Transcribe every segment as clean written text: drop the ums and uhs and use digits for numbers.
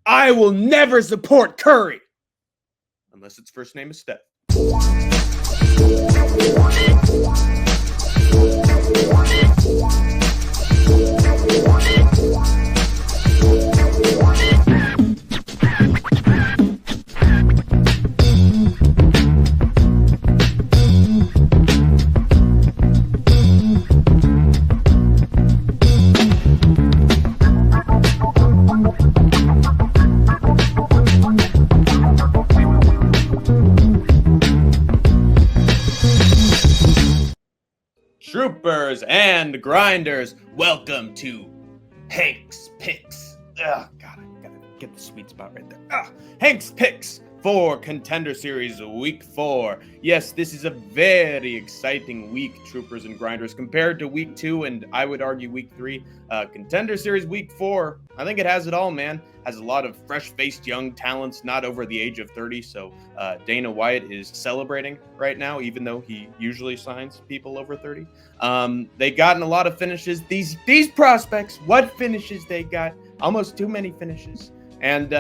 I will never support Currie. Unless its first name is Steph. Troopers and grinders, welcome to Hank's Picks. God, I gotta get the sweet spot right there. Hank's Picks for Contender Series Week 4. Yes, this is a very exciting week, Troopers and grinders, compared to Week 2 and I would argue Week 3. Contender Series Week 4, I think it has it all, man. Has a lot of fresh-faced young talents, not over the age of 30, so Dana White is celebrating right now, even though he usually signs people over 30. They gotten a lot of finishes. These prospects, what finishes they got? Almost too many finishes. And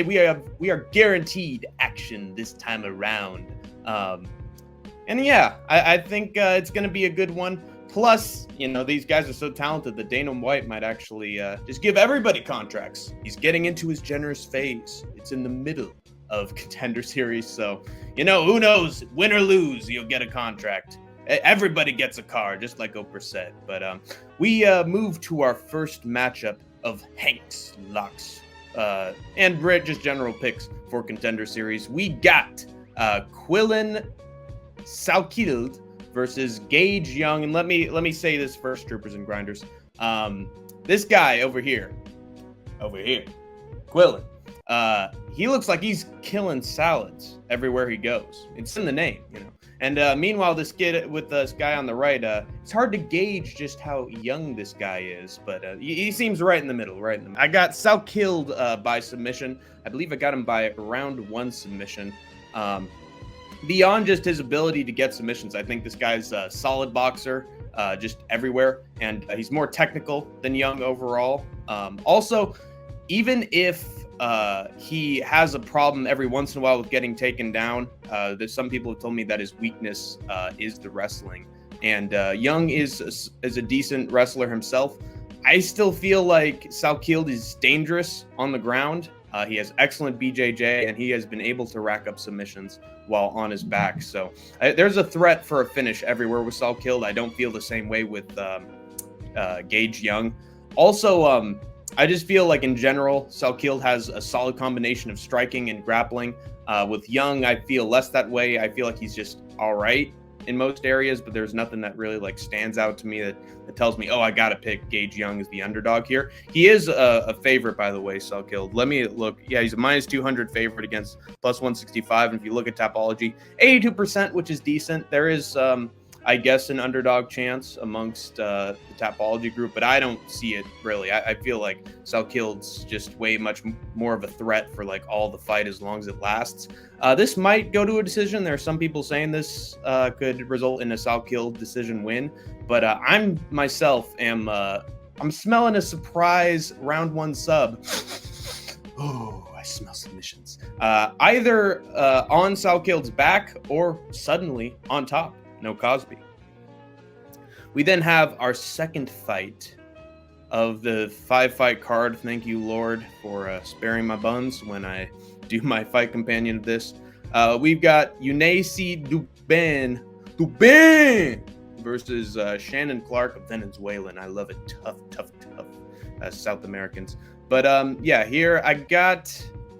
we are guaranteed action this time around. And yeah, I think it's going to be a good one. Plus, you know, these guys are so talented that Dana White might actually just give everybody contracts. He's getting into his generous phase. It's in the middle of Contender Series. So, you know, who knows? Win or lose, you'll get a contract. Everybody gets a car, just like Oprah said. But we move to our first matchup of Hank's Locks and Brett, just general picks for Contender Series. We got Quillan Salkilld versus Gage Young. And let me say this first, Troopers and grinders. This guy over here, Quillan, he looks like he's killing salads everywhere he goes. It's in the name, you know. And meanwhile, this kid with this guy on the right, it's hard to gauge just how young this guy is, but he seems right in the middle, I got Salkilld by submission. I believe I got him by round 1 submission. Beyond just his ability to get submissions, I think this guy's a solid boxer, just everywhere, and he's more technical than Young overall. Also, even if he has a problem every once in a while with getting taken down, there's some people have told me that his weakness is the wrestling, and Young is a decent wrestler himself. I still feel like Salkilld is dangerous on the ground. He has excellent BJJ, and he has been able to rack up submissions while on his back. So there's a threat for a finish everywhere with Salkilld. I don't feel the same way with Gage Young. Also, I just feel like in general, Salkilld has a solid combination of striking and grappling. With Young, I feel less that way. I feel like he's just all right in most areas, but there's nothing that really like stands out to me that tells me, oh, I got to pick Gage Young as the underdog here. He is a favorite, by the way, Salkilld. Let me look. Yeah, he's a minus 200 favorite against plus 165. And if you look at Tapology, 82%, which is decent. There is, I guess, an underdog chance amongst the Tapology group, but I don't see it really. I feel like Salkild's just way much more of a threat for like all the fight as long as it lasts. This might go to a decision. There are some people saying this could result in a Salkilld decision win, but I'm myself am I'm smelling a surprise round 1 sub. Oh, I smell submissions. Either on Salkild's back or suddenly on top. No Cosby. We then have our second fight of the 5-fight card. Thank you, Lord, for sparing my buns when I do my fight companion of this. We've got Yuneisy Duben versus Shannon Clark of Venezuelan. I love it. Tough South Americans. But yeah, here I got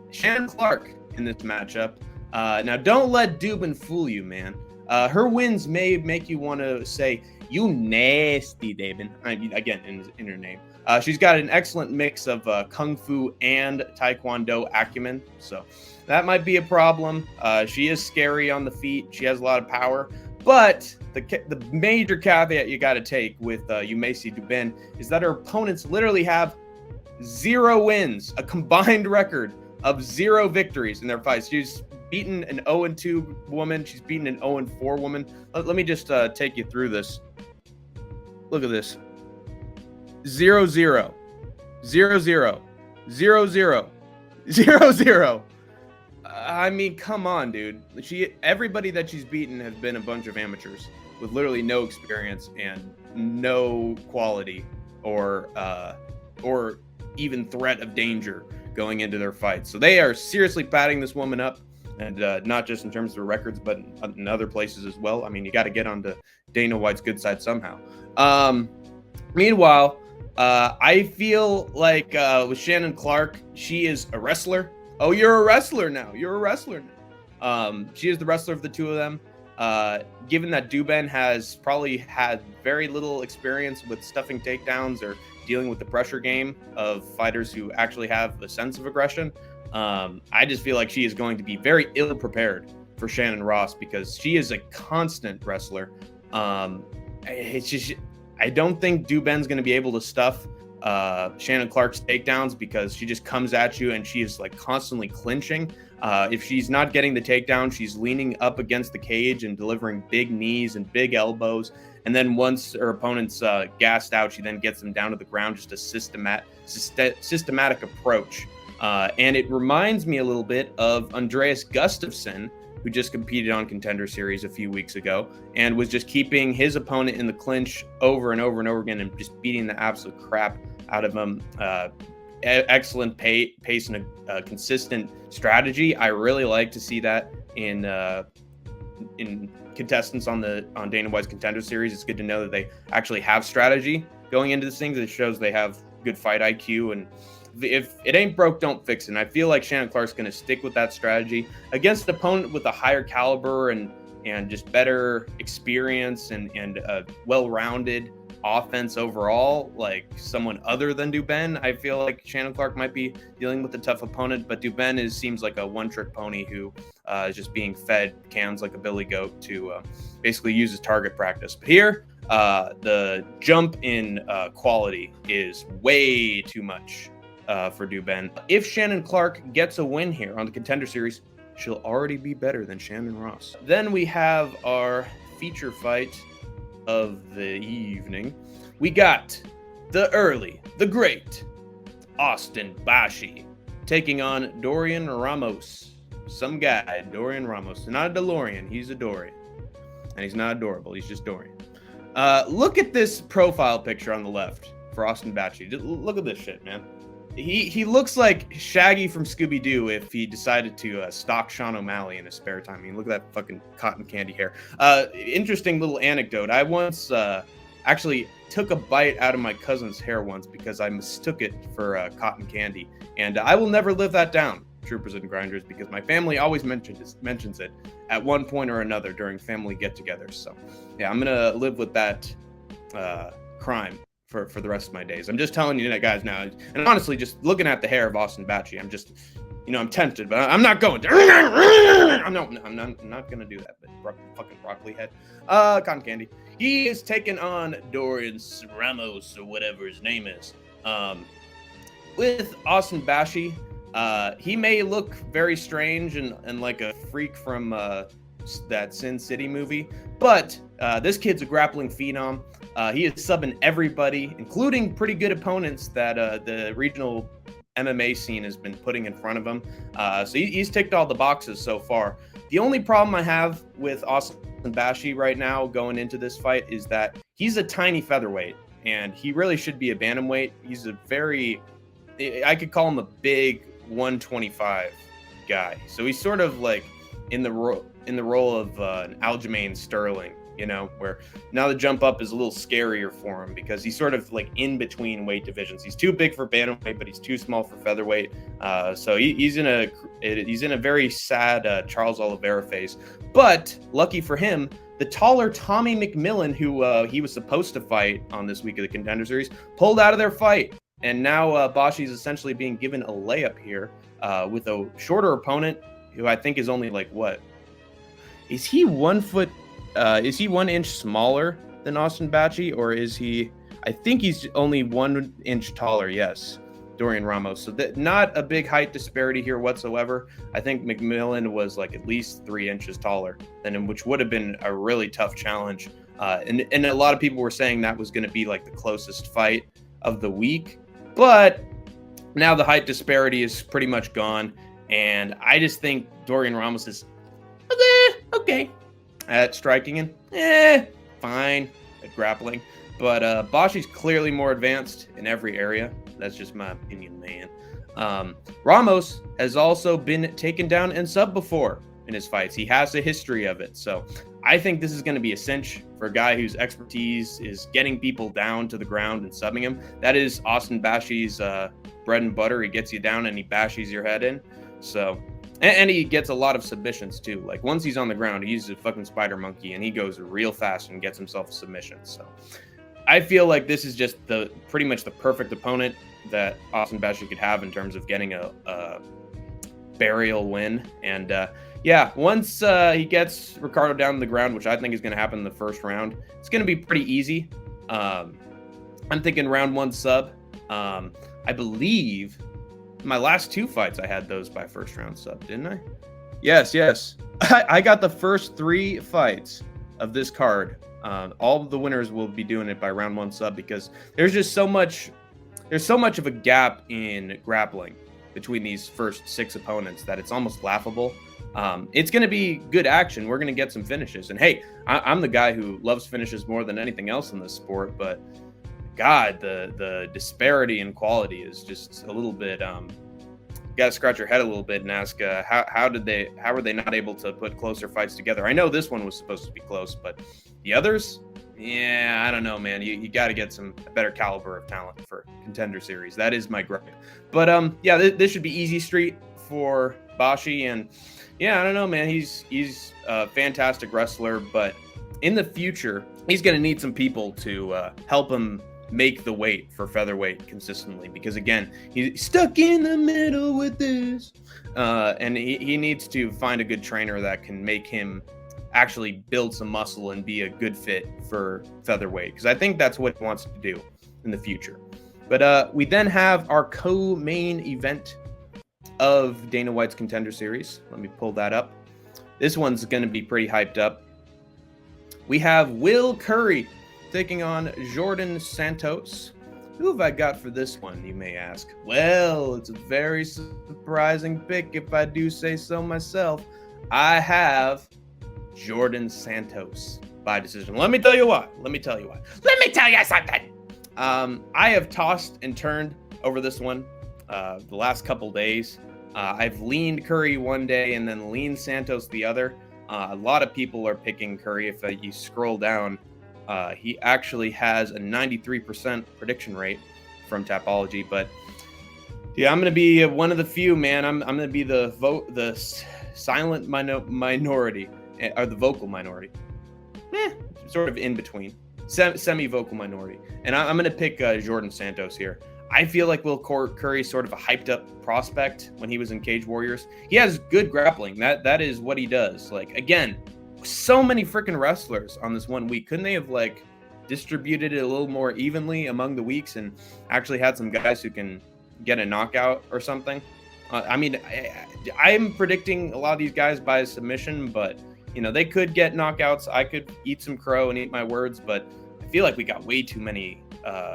Shannon Clark in this matchup. Now, don't let Duben fool you, man. Her wins may make you want to say, you nasty, Duben. Again, in her name. She's got an excellent mix of Kung Fu and Taekwondo acumen, so that might be a problem. She is scary on the feet. She has a lot of power. But the major caveat you got to take with Yuneisy Duben is that her opponents literally have 0 wins, a combined record of 0 victories in their fights. She's beaten an 0-2 woman. She's beaten an 0-4 woman. Let me just take you through this. Look at this. 0-0, 0-0, 0-0, 0-0. I mean, come on, dude. Everybody that she's beaten has been a bunch of amateurs with literally no experience and no quality or even threat of danger going into their fights. So they are seriously patting this woman up, and not just in terms of her records, but in other places as well. I mean, you got to get onto Dana White's good side somehow. Meanwhile, I feel like with Shannon Clark, she is a wrestler. Oh, you're a wrestler now. You're a wrestler now. She is the wrestler of the two of them. Given that Duben has probably had very little experience with stuffing takedowns or dealing with the pressure game of fighters who actually have a sense of aggression, I just feel like she is going to be very ill prepared for Shannon Ross because she is a constant wrestler. It's just, I don't think Duben's going to be able to stuff Shannon Clark's takedowns because she just comes at you and she is like constantly clinching. If she's not getting the takedown, she's leaning up against the cage and delivering big knees and big elbows. And then once her opponent's gassed out, she then gets them down to the ground, just a systematic approach. And it reminds me a little bit of Andreas Gustafsson, who just competed on Contender Series a few weeks ago and was just keeping his opponent in the clinch over and over and over again and just beating the absolute crap out of him. Excellent pace and a consistent strategy. I really like to see that in contestants on Dana White's Contender Series. It's good to know that they actually have strategy going into this thing. It shows they have good fight IQ, and if it ain't broke, don't fix it. And I feel like Shannon Clark's going to stick with that strategy against an opponent with a higher caliber and just better experience and a well-rounded offense overall, like someone other than Duben. I feel like Shannon Clark might be dealing with a tough opponent, but Duben seems like a one-trick pony who is just being fed cans like a billy goat to basically use his target practice. But here, the jump in quality is way too much for Duben. If Shannon Clark gets a win here on the Contender Series, she'll already be better than Shannon Ross. Then we have our feature fight of the evening. We got the great Austin Bashi taking on Dorian Ramos. Some guy, Dorian Ramos. Not a DeLorean, he's a Dorian. And he's not adorable, he's just Dorian. Look at this profile picture on the left for Austin Bashi. Look at this shit, man. He looks like Shaggy from Scooby-Doo if he decided to stalk Sean O'Malley in his spare time. I mean, look at that fucking cotton candy hair. Interesting little anecdote. I once actually took a bite out of my cousin's hair once because I mistook it for cotton candy. And I will never live that down, Troopers and Grinders, because my family always mentions it at one point or another during family get-togethers. So, yeah, I'm going to live with that crime for the rest of my days. I'm just telling you that, guys, now. And honestly, just looking at the hair of Austin Bashi, I'm just, I'm tempted, but I'm not going to. I'm not going to do that. But fucking broccoli head. Cotton candy. He is taking on Dorian Ramos or whatever his name is. With Austin Bashi, he may look very strange and like a freak from that Sin City movie, but this kid's a grappling phenom. He is subbing everybody, including pretty good opponents that the regional MMA scene has been putting in front of him. So he's ticked all the boxes so far. The only problem I have with Austin Bashi right now going into this fight is that he's a tiny featherweight, and he really should be a bantamweight. He's I could call him a big 125 guy. So he's sort of like in the role of an Aljamain Sterling, where now the jump up is a little scarier for him because he's sort of like in between weight divisions. He's too big for bantamweight, but he's too small for featherweight. So he's in a very sad Charles Oliveira phase. But lucky for him, the taller Tommy McMillan, who he was supposed to fight on this week of the Contender Series, pulled out of their fight. And now Bashi is essentially being given a layup here with a shorter opponent who I think is only like, what? Is he 1 foot? Is he 1 inch smaller than Austin Bashi, or is he? I think he's only 1 inch taller. Yes, Dorian Ramos. So not a big height disparity here whatsoever. I think McMillan was like at least 3 inches taller than him, which would have been a really tough challenge. And a lot of people were saying that was going to be like the closest fight of the week. But Now the height disparity is pretty much gone, and I just think Dorian Ramos is okay at striking and fine at grappling. But Bashi's clearly more advanced in every area. That's just my opinion, man. Ramos has also been taken down and subbed before in his fights. He has a history of it. So I think this is going to be a cinch for a guy whose expertise is getting people down to the ground and subbing him. That is Austin Bashi's bread and butter. He gets you down and he bashes your head in. So, and he gets a lot of submissions too. Like once he's on the ground, he uses a fucking spider monkey and he goes real fast and gets himself a submission. So I feel like this is just pretty much the perfect opponent that Austin Bashi could have in terms of getting a burial win. And yeah, once he gets Ricardo down to the ground, which I think is going to happen in the first round, it's going to be pretty easy. I'm thinking round 1 sub. I believe my last 2 fights, I had those by first round sub, didn't I? Yes. I got the first 3 fights of this card. All of the winners will be doing it by round 1 sub because there's just so much of a gap in grappling between these first 6 opponents that it's almost laughable. It's going to be good action. We're going to get some finishes. And hey, I'm the guy who loves finishes more than anything else in this sport, but God, the disparity in quality is just a little bit, you got to scratch your head a little bit and ask, how were they not able to put closer fights together? I know this one was supposed to be close, but the others, yeah, I don't know, man. You got to get a better caliber of talent for Contender Series. That is my gripe. But yeah, this should be easy street for Bashi, and yeah, I don't know, man. He's a fantastic wrestler, but in the future, he's going to need some people to help him make the weight for featherweight consistently, because again, he's stuck in the middle with this, and he needs to find a good trainer that can make him actually build some muscle and be a good fit for featherweight, because I think that's what he wants to do in the future. But we then have our co-main event of Dana White's Contender Series. Let me pull that up. This one's going to be pretty hyped up. We have Will Currie taking on Djorden Santos. Who have I got for this one, you may ask? Well, it's a very surprising pick, if I do say so myself. I have Djorden Santos by decision. Let me tell you why. Let me tell you something. I have tossed and turned over this one the last couple days. I've leaned Currie one day and then leaned Santos the other. A lot of people are picking Currie. If you scroll down, he actually has a 93% prediction rate from Tapology. But yeah, I'm going to be one of the few, man. I'm going to be the silent minority, or the vocal minority. Sort of in between. Semi-vocal minority. And I'm going to pick Djorden Santos here. I feel like Will Currie's sort of a hyped up prospect when he was in Cage Warriors. He has good grappling. That is what he does. Like, again, so many freaking wrestlers on this one week. Couldn't they have like distributed it a little more evenly among the weeks and actually had some guys who can get a knockout or something? I mean, I'm predicting a lot of these guys by submission, but you know, they could get knockouts. I could eat some crow and eat my words, but I feel like we got way too many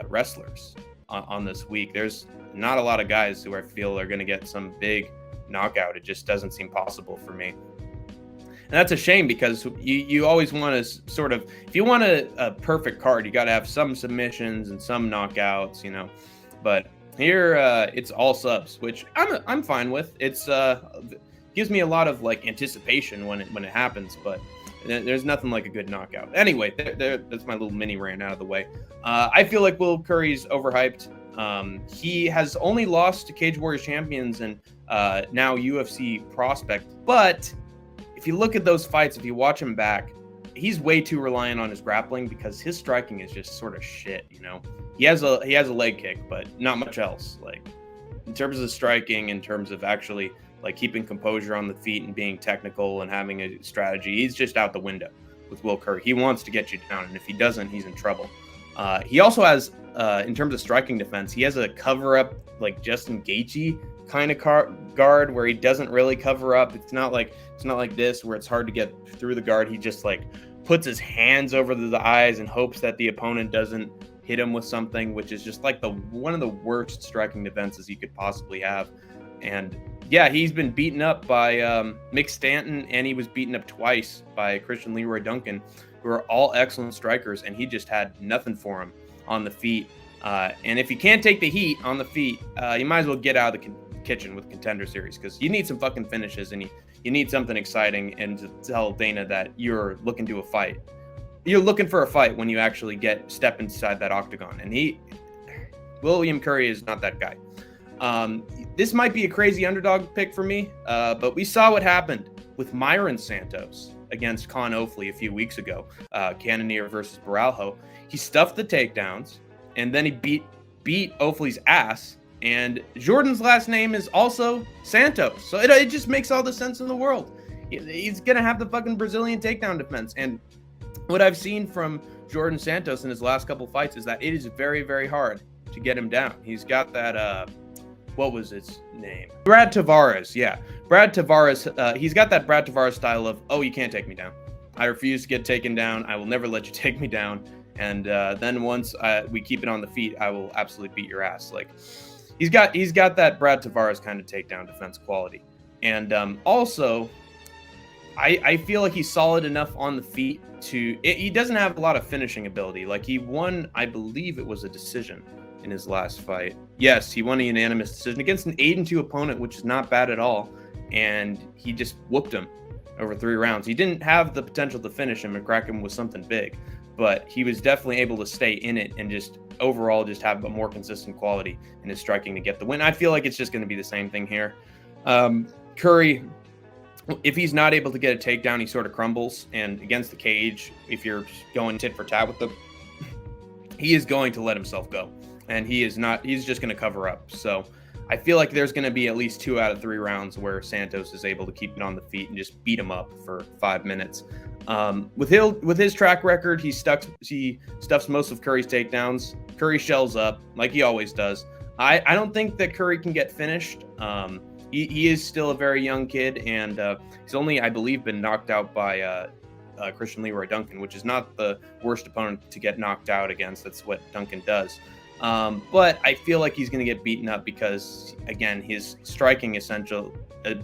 wrestlers on this week. There's not a lot of guys who I feel are going to get some big knockout. It just doesn't seem possible for me. And that's a shame, because you always want to sort of, if you want a perfect card, you got to have some submissions and some knockouts, you know. But here it's all subs, which I'm fine with. It's gives me a lot of like anticipation when it happens, but there's nothing like a good knockout. Anyway, that's my little mini rant out of the way. I feel like Will Currie's overhyped. He has only lost to Cage Warriors champions and now UFC prospect. But if you look at those fights, if you watch him back, he's way too reliant on his grappling, because his striking is just sort of shit, you know. He has a leg kick, but not much else. Like, in terms of striking, in terms of actually like keeping composure on the feet and being technical and having a strategy, he's just out the window with Will Currie. He wants to get you down, and if he doesn't, he's in trouble. He also has, in terms of striking defense, he has a cover-up, like Justin Gaethje kind of guard where he doesn't really cover up. It's not like this where it's hard to get through the guard. He just like puts his hands over the eyes and hopes that the opponent doesn't hit him with something, which is just like one of the worst striking defenses you could possibly have. And yeah, he's been beaten up by Mick Stanton, and he was beaten up twice by Christian Leroy Duncan, who are all excellent strikers, and he just had nothing for him on the feet. And if you can't take the heat on the feet, you might as well get out of the kitchen with Contender Series, because you need some fucking finishes, and you need something exciting, and to tell Dana that you're looking to a fight. You're looking for a fight when you actually step inside that octagon. And William Currie is not that guy. This might be a crazy underdog pick for me, but we saw what happened with Myron Santos against Con Ofley a few weeks ago, Cannonier versus Baralho. He stuffed the takedowns, and then he beat Ofley's ass. And Djorden's last name is also Santos, so it just makes all the sense in the world. He's gonna have the fucking Brazilian takedown defense. And what I've seen from Djorden Santos in his last couple fights is that it is very, very hard to get him down. He's got that what was his name? Brad Tavares. Yeah, Brad Tavares. He's got that Brad Tavares style of, oh, you can't take me down. I refuse to get taken down. I will never let you take me down. And then once we keep it on the feet, I will absolutely beat your ass. Like, he's got that Brad Tavares kind of takedown defense quality. And also, I feel like he's solid enough on the feet he doesn't have a lot of finishing ability. Like, he won, I believe it was a decision in his last fight. Yes, he won a unanimous decision against an 8-2 opponent, which is not bad at all. And he just whooped him over 3 rounds. He didn't have the potential to finish him and crack him with something big, but he was definitely able to stay in it and just overall just have a more consistent quality in his striking to get the win. I feel like it's just going to be the same thing here. Currie, if he's not able to get a takedown, he sort of crumbles. And against the cage, if you're going tit for tat with him, he is going to let himself go. And he's just going to cover up. So I feel like there's going to be at least 2 out of 3 rounds where Santos is able to keep it on the feet and just beat him up for 5 minutes. With his track record, he stuffs most of Curry's takedowns. Curry shells up like he always does. I don't think that Curry can get finished. He is still a very young kid, and he's only, I believe, been knocked out by Christian Leroy Duncan, which is not the worst opponent to get knocked out against. That's what Duncan does. But I feel like he's going to get beaten up because, again, his striking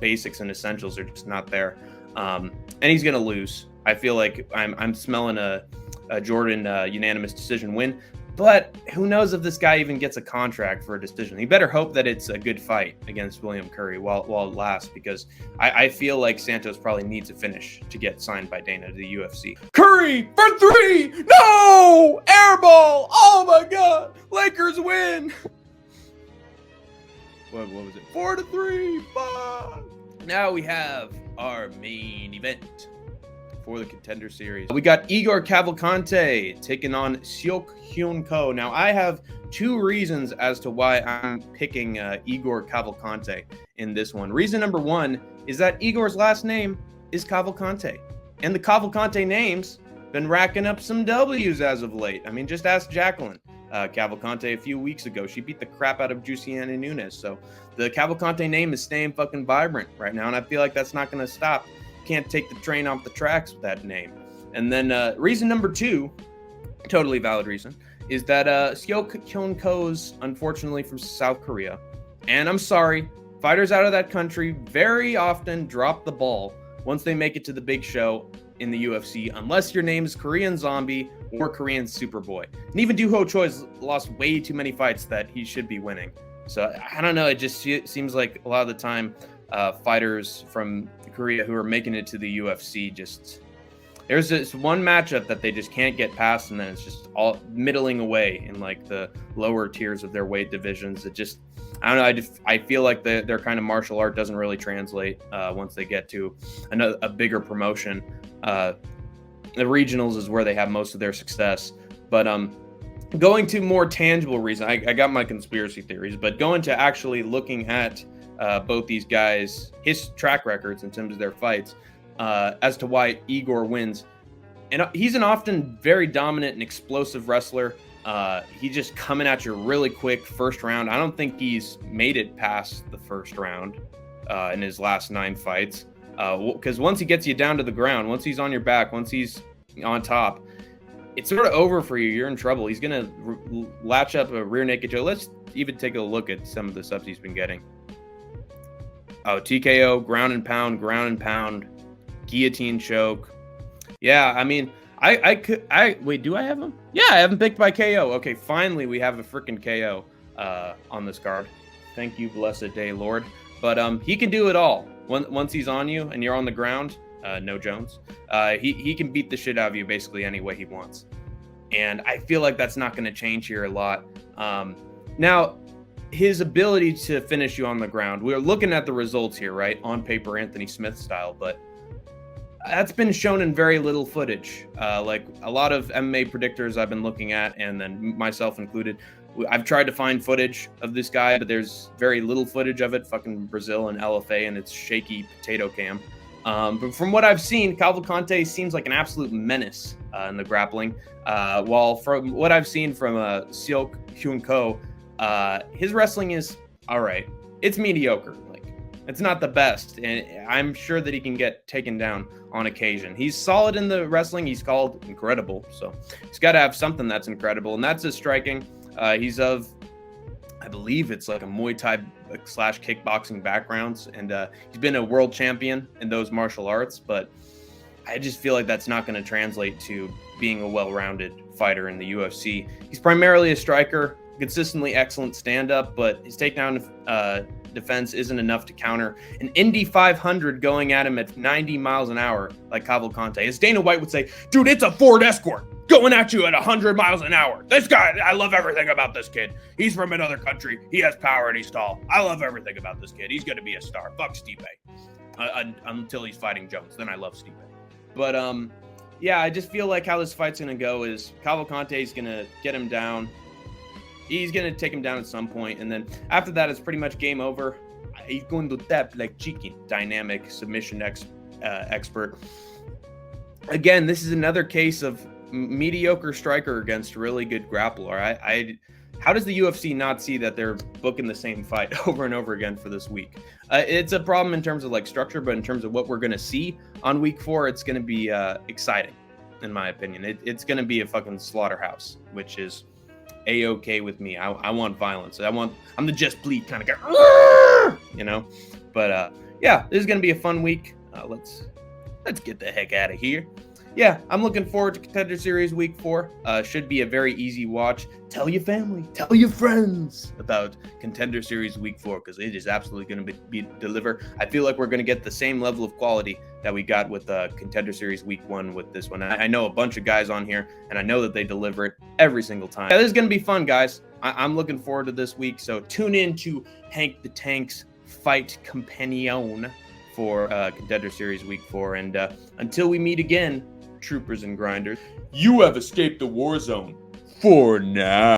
basics and essentials are just not there. And he's going to lose. I feel like I'm smelling a Djorden unanimous decision win. But who knows if this guy even gets a contract for a decision. He better hope that it's a good fight against William Currie while it lasts, because I feel like Santos probably needs a finish to get signed by Dana to the UFC. Currie for 3! No! Airball! Oh my God! Lakers win! What was it? 4-3! Fuck! Now we have our main event for the Contender Series. We got Igor Cavalcanti taking on Seok Hyun. Now, I have 2 reasons as to why I'm picking Igor Cavalcanti in this one. Reason number 1 is that Igor's last name is Cavalcanti, and the Cavalcanti names been racking up some W's as of late. I mean, just ask Jacqueline Cavalcanti a few weeks ago. She beat the crap out of Jussiana Nunes. So the Cavalcanti name is staying fucking vibrant right now, and I feel like that's not going to stop. Can't take the train off the tracks with that name. And then reason number 2, totally valid reason, is that Seok Hyun-ko's unfortunately from South Korea. And I'm sorry, fighters out of that country very often drop the ball once they make it to the big show in the UFC, unless your name is Korean Zombie or Korean Superboy. And even Doo Ho Choi's lost way too many fights that he should be winning. So I don't know, it just seems like a lot of the time fighters from Korea who are making it to the UFC, there's this one matchup that they just can't get past, and then it's just all middling away in like the lower tiers of their weight divisions. I don't know, I feel like their kind of martial art doesn't really translate once they get to a bigger promotion. The regionals is where they have most of their success. But going to more tangible reason, I got my conspiracy theories, but going to actually looking at both these guys, his track records in terms of their fights, as to why Igor wins. And he's an often very dominant and explosive wrestler. He's just coming at you really quick first round. I don't think he's made it past the first round in his last 9 fights. Because once he gets you down to the ground, once he's on your back, once he's on top, it's sort of over for you. You're in trouble. He's going to latch up a rear naked choke. Let's even take a look at some of the subs he's been getting. Oh, TKO, ground and pound, guillotine choke. Yeah, I mean, wait, do I have him? Yeah, I have him picked by KO. Okay, finally we have a freaking KO on this card. Thank you, blessed day, Lord. But he can do it all. Once he's on you and you're on the ground, no Jones, he can beat the shit out of you basically any way he wants. And I feel like that's not going to change here a lot. Now, his ability to finish you on the ground, we're looking at the results here, right? On paper, Anthony Smith style, but that's been shown in very little footage. Like a lot of MMA predictors I've been looking at, and then myself included, I've tried to find footage of this guy, but there's very little footage of it. Fucking Brazil and LFA and its shaky potato cam. But from what I've seen, Cavalcanti seems like an absolute menace in the grappling. While from what I've seen from Seok Hyun, his wrestling is all right. It's mediocre. Like, it's not the best, and I'm sure that he can get taken down on occasion. He's solid in the wrestling. He's called incredible, so he's got to have something that's incredible, and that's his striking. He's of, I believe it's like a Muay Thai / kickboxing backgrounds, and he's been a world champion in those martial arts, but I just feel like that's not going to translate to being a well-rounded fighter in the UFC. He's primarily a striker, consistently excellent stand-up, but his takedown defense isn't enough to counter an Indy 500 going at him at 90 miles an hour like Cavalcanti. As Dana White would say, dude, it's a Ford Escort going at you at 100 miles an hour. This guy, I love everything about this kid. He's from another country. He has power and he's tall. I love everything about this kid. He's going to be a star. Fuck Stipe. Until he's fighting Jones. Then I love Stipe. But, yeah, I just feel like how this fight's going to go is Cavalcanti's going to get him down. He's going to take him down at some point, and then after that, it's pretty much game over. He's going to tap like chicken. Dynamic submission expert. Again, this is another case of mediocre striker against really good grappler. How does the UFC not see that they're booking the same fight over and over again for this week? It's a problem in terms of like structure, but in terms of what we're going to see on week 4, it's going to be exciting, in my opinion. It's going to be a fucking slaughterhouse, which is A-okay with me. I want violence. I'm the Just Bleed kind of guy, you know. But yeah, this is going to be a fun week. Let's get the heck out of here. Yeah, I'm looking forward to Contender Series Week 4. Should be a very easy watch. Tell your family, tell your friends about Contender Series Week 4, because it is absolutely going to be deliver. I feel like we're going to get the same level of quality that we got with Contender Series Week 1 with this one. I know a bunch of guys on here, and I know that they deliver it every single time. Yeah, this is going to be fun, guys. I'm looking forward to this week, so tune in to Hank the Tank's Fight Companion for Contender Series Week 4. And until we meet again, troopers and grinders, you have escaped the war zone for now.